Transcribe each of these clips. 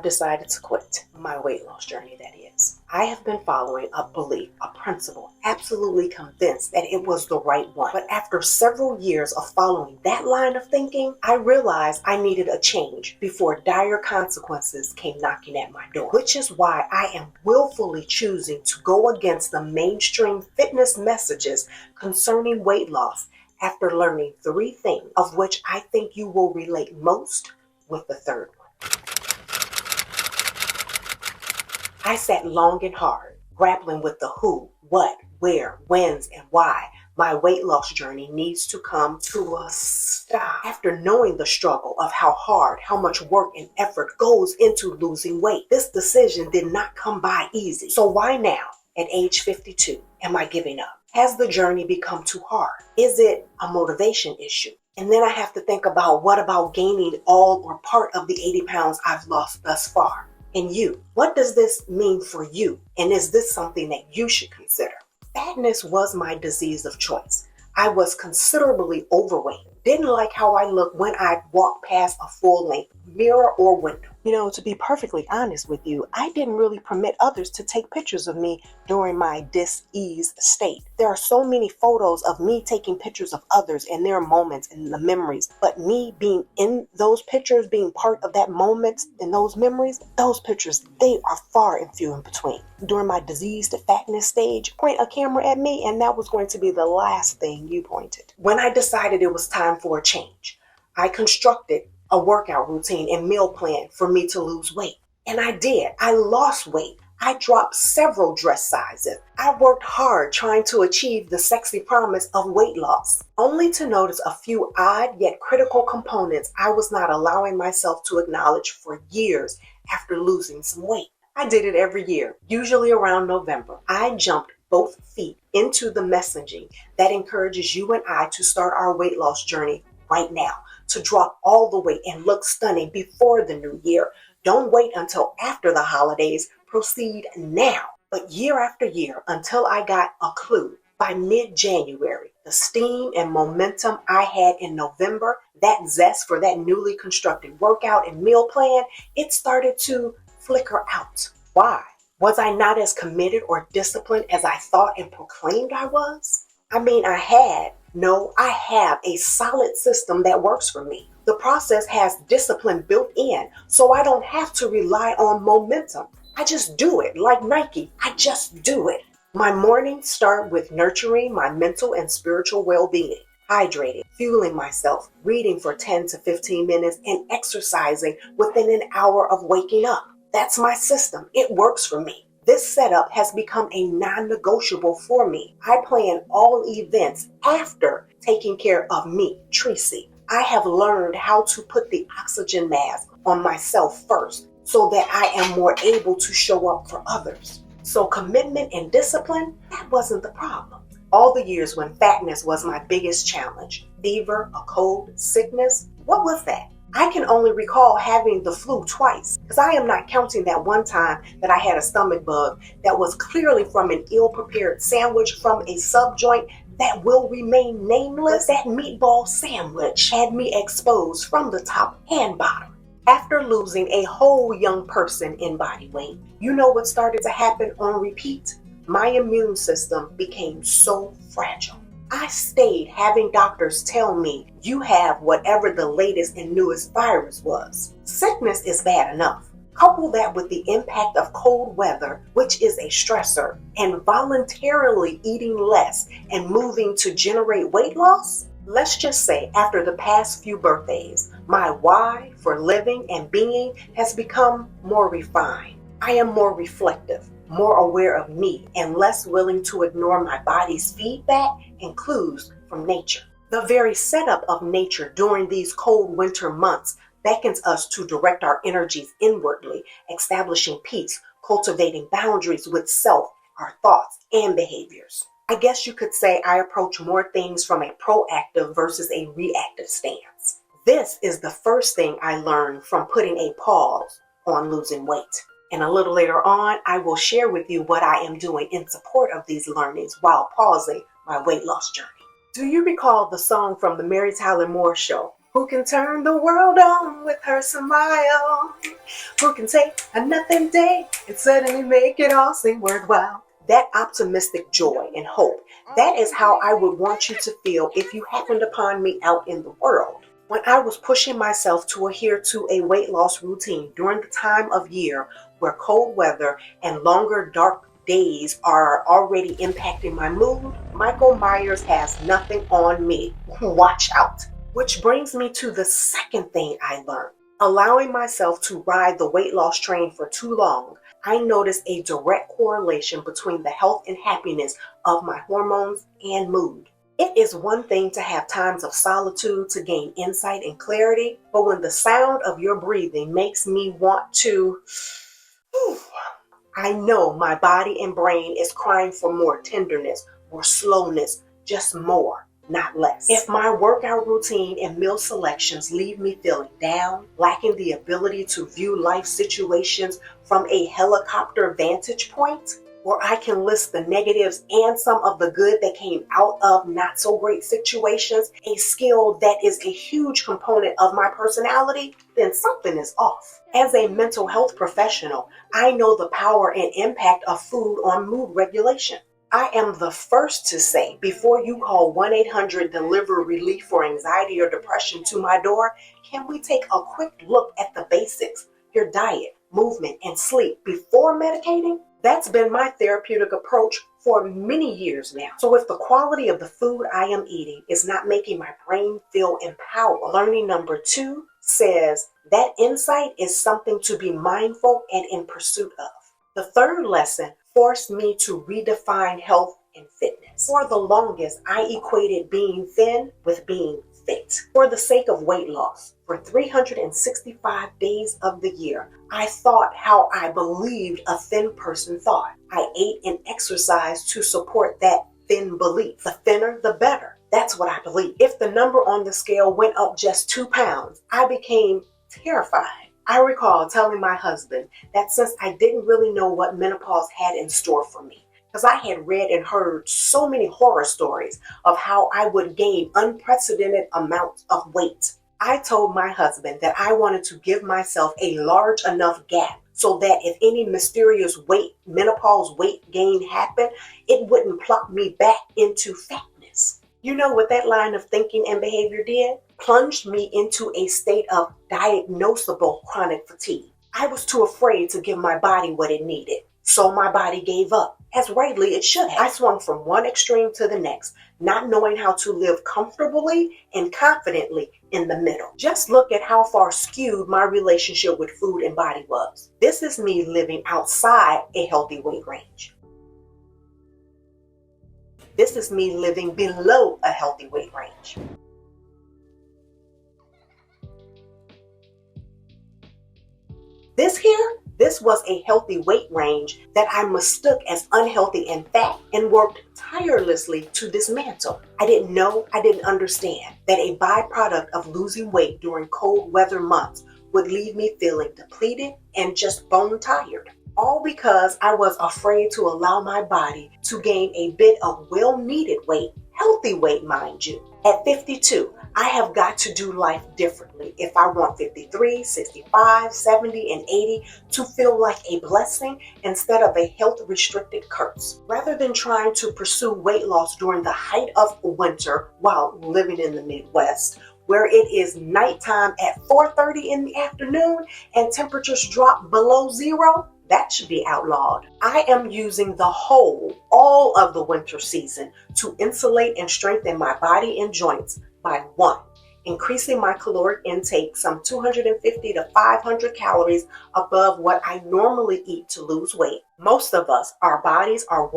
I've decided to quit my weight loss journey, that is. I have been following a belief, a principle, absolutely convinced that it was the right one. But after several years of following that line of thinking, I realized I needed a change before dire consequences came knocking at my door. Which is why I am willfully choosing to go against the mainstream fitness messages concerning weight loss after learning 3 things, of which I think you will relate most with the third one. I sat long and hard, grappling with the who, what, where, whens, and why my weight loss journey needs to come to a stop. After knowing the struggle of how hard, how much work and effort goes into losing weight, this decision did not come by easy. So why now, at age 52, am I giving up? Has the journey become too hard? Is it a motivation issue? And then I have to think about, what about gaining all or part of the 80 pounds I've lost thus far? And you, what does this mean for you? And is this something that you should consider? Fatness was my disease of choice. I was considerably overweight. Didn't like how I looked when I walked past a full-length mirror or window. To be perfectly honest with you, I didn't really permit others to take pictures of me during my dis-ease state. There are so many photos of me taking pictures of others and their moments and the memories, but me being in those pictures, being part of that moment and those memories, those pictures, they are far and few in between. During my disease to fatness stage, point a camera at me and that was going to be the last thing you pointed. When I decided it was time for a change, I constructed a workout routine and meal plan for me to lose weight. And I did. I lost weight. I dropped several dress sizes. I worked hard trying to achieve the sexy promise of weight loss, only to notice a few odd yet critical components I was not allowing myself to acknowledge for years after losing some weight. I did it every year, usually around November. I jumped both feet into the messaging that encourages you and I to start our weight loss journey right now, to drop all the weight and look stunning before the new year. Don't wait until after the holidays. Proceed now. But year after year, until I got a clue, by mid-January, the steam and momentum I had in November, that zest for that newly constructed workout and meal plan, it started to flicker out. Why? Was I not as committed or disciplined as I thought and proclaimed I was? I have a solid system that works for me. The process has discipline built in, so I don't have to rely on momentum. I just do it like Nike. I just do it. My mornings start with nurturing my mental and spiritual well-being, hydrating, fueling myself, reading for 10 to 15 minutes, and exercising within an hour of waking up. That's my system. It works for me. This setup has become a non-negotiable for me. I plan all events after taking care of me, Tressey. I have learned how to put the oxygen mask on myself first so that I am more able to show up for others. So commitment and discipline, that wasn't the problem. All the years when fatness was my biggest challenge, fever, a cold, sickness, what was that? I can only recall having the flu twice, because I am not counting that one time that I had a stomach bug that was clearly from an ill-prepared sandwich from a subjoint that will remain nameless. That meatball sandwich had me exposed from the top and bottom. After losing a whole young person in body weight, you know what started to happen on repeat? My immune system became so fragile. I stayed having doctors tell me, you have whatever the latest and newest virus was. Sickness is bad enough. Couple that with the impact of cold weather, which is a stressor, and voluntarily eating less and moving to generate weight loss. Let's just say after the past few birthdays, my why for living and being has become more refined. I am more reflective, more aware of me, and less willing to ignore my body's feedback and clues from nature. The very setup of nature during these cold winter months beckons us to direct our energies inwardly, establishing peace, cultivating boundaries with self, our thoughts, and behaviors. I guess you could say I approach more things from a proactive versus a reactive stance. This is the first thing I learned from putting a pause on losing weight. And a little later on, I will share with you what I am doing in support of these learnings while pausing my weight loss journey. Do you recall the song from the Mary Tyler Moore Show, Who can turn the world on with her smile? Who can take a nothing day and suddenly make it all seem worthwhile? That optimistic joy and hope, that is how I would want you to feel if you happened upon me out in the world. When I was pushing myself to adhere to a weight loss routine during the time of year where cold weather and longer dark days are already impacting my mood, Michael Myers has nothing on me. Watch out. Which brings me to the second thing I learned. Allowing myself to ride the weight loss train for too long, I noticed a direct correlation between the health and happiness of my hormones and mood. It is one thing to have times of solitude to gain insight and clarity, but when the sound of your breathing makes me want to, I know my body and brain is crying for more tenderness, more slowness, just more, not less. If my workout routine and meal selections leave me feeling down, lacking the ability to view life situations from a helicopter vantage point, where I can list the negatives and some of the good that came out of not so great situations, a skill that is a huge component of my personality, then something is off. As a mental health professional, I know the power and impact of food on mood regulation. I am the first to say, before you call 1-800-DELIVER relief for anxiety or depression to my door, can we take a quick look at the basics, your diet, movement, and sleep before medicating? That's been my therapeutic approach for many years now. So if the quality of the food I am eating is not making my brain feel empowered, learning number 2 says that insight is something to be mindful and in pursuit of. The third lesson forced me to redefine health and fitness. For the longest, I equated being thin with being fit. For the sake of weight loss, for 365 days of the year, I thought how I believed a thin person thought. I ate and exercised to support that thin belief. The thinner, the better. That's what I believe. If the number on the scale went up just 2 pounds, I became terrified. I recall telling my husband that since I didn't really know what menopause had in store for me, because I had read and heard so many horror stories of how I would gain unprecedented amounts of weight, I told my husband that I wanted to give myself a large enough gap so that if any mysterious menopause weight gain happened, it wouldn't plop me back into fatness. You know what that line of thinking and behavior did? Plunged me into a state of diagnosable chronic fatigue. I was too afraid to give my body what it needed, so my body gave up, as rightly it should have. I swung from one extreme to the next, not knowing how to live comfortably and confidently in the middle. Just look at how far skewed my relationship with food and body was. This is me living outside a healthy weight range. This is me living below a healthy weight range. This was a healthy weight range that I mistook as unhealthy and fat and worked tirelessly to dismantle. I didn't know, I didn't understand that a byproduct of losing weight during cold weather months would leave me feeling depleted and just bone tired. All because I was afraid to allow my body to gain a bit of well-needed weight, healthy weight, mind you. At 52, I have got to do life differently if I want 53, 65, 70, and 80 to feel like a blessing instead of a health-restricted curse. Rather than trying to pursue weight loss during the height of winter while living in the Midwest, where it is nighttime at 4:30 in the afternoon and temperatures drop below zero, that should be outlawed. I am using all of the winter season to insulate and strengthen my body and joints by 1, increasing my caloric intake some 250 to 500 calories above what I normally eat to lose weight. Most of us, our bodies are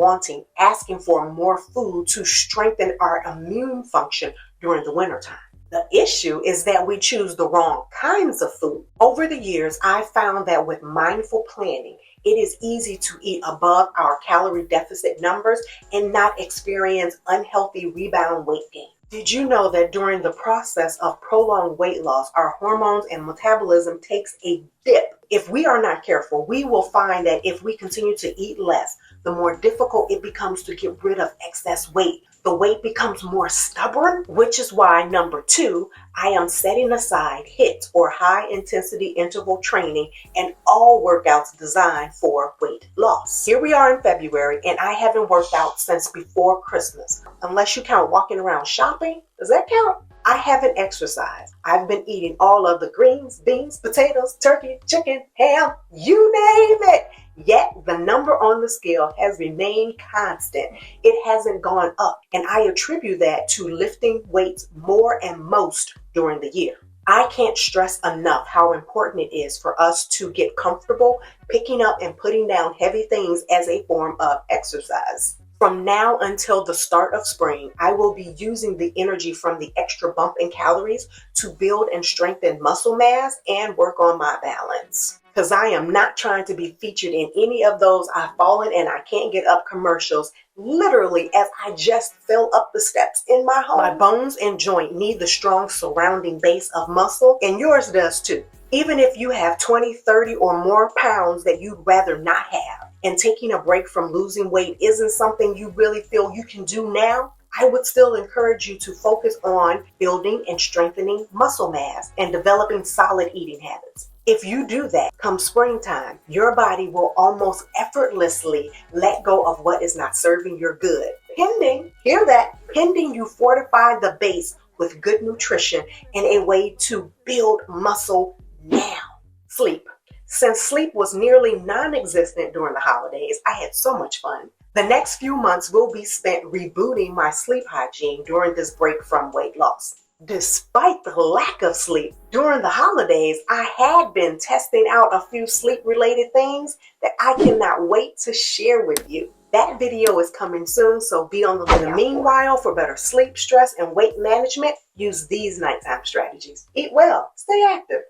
asking for more food to strengthen our immune function during the wintertime. The issue is that we choose the wrong kinds of food. Over the years, I've found that with mindful planning, it is easy to eat above our calorie deficit numbers and not experience unhealthy rebound weight gain. Did you know that during the process of prolonged weight loss, our hormones and metabolism takes a dip? If we are not careful, we will find that if we continue to eat less, the more difficult it becomes to get rid of excess weight The weight becomes more stubborn, which is why number 2, I am setting aside HIIT or high intensity interval training and all workouts designed for weight loss. Here we are in February and I haven't worked out since before Christmas. Unless you count walking around shopping, does that count? I haven't exercised. I've been eating all of the greens, beans, potatoes, turkey, chicken, ham, you name it. Yet the number on the scale has remained constant. It hasn't gone up, and I attribute that to lifting weights more and most during the year. I can't stress enough how important it is for us to get comfortable picking up and putting down heavy things as a form of exercise. From now until the start of spring, I will be using the energy from the extra bump in calories to build and strengthen muscle mass and work on my balance. Because I am not trying to be featured in any of those I've fallen and I can't get up commercials, literally as I just fell up the steps in my home. My bones and joint need the strong surrounding base of muscle, and yours does too. Even if you have 20, 30 or more pounds that you'd rather not have, and taking a break from losing weight isn't something you really feel you can do now, I would still encourage you to focus on building and strengthening muscle mass and developing solid eating habits. If you do that, come springtime, your body will almost effortlessly let go of what is not serving your good. Pending, hear that, pending you fortify the base with good nutrition and a way to build muscle now. Sleep. Since sleep was nearly non-existent during the holidays, I had so much fun. The next few months will be spent rebooting my sleep hygiene during this break from weight loss. Despite the lack of sleep during the holidays, I had been testing out a few sleep-related things that I cannot wait to share with you. That video is coming soon, so be on the lookout. In the meanwhile, for better sleep, stress, and weight management, use these nighttime strategies. Eat well, stay active,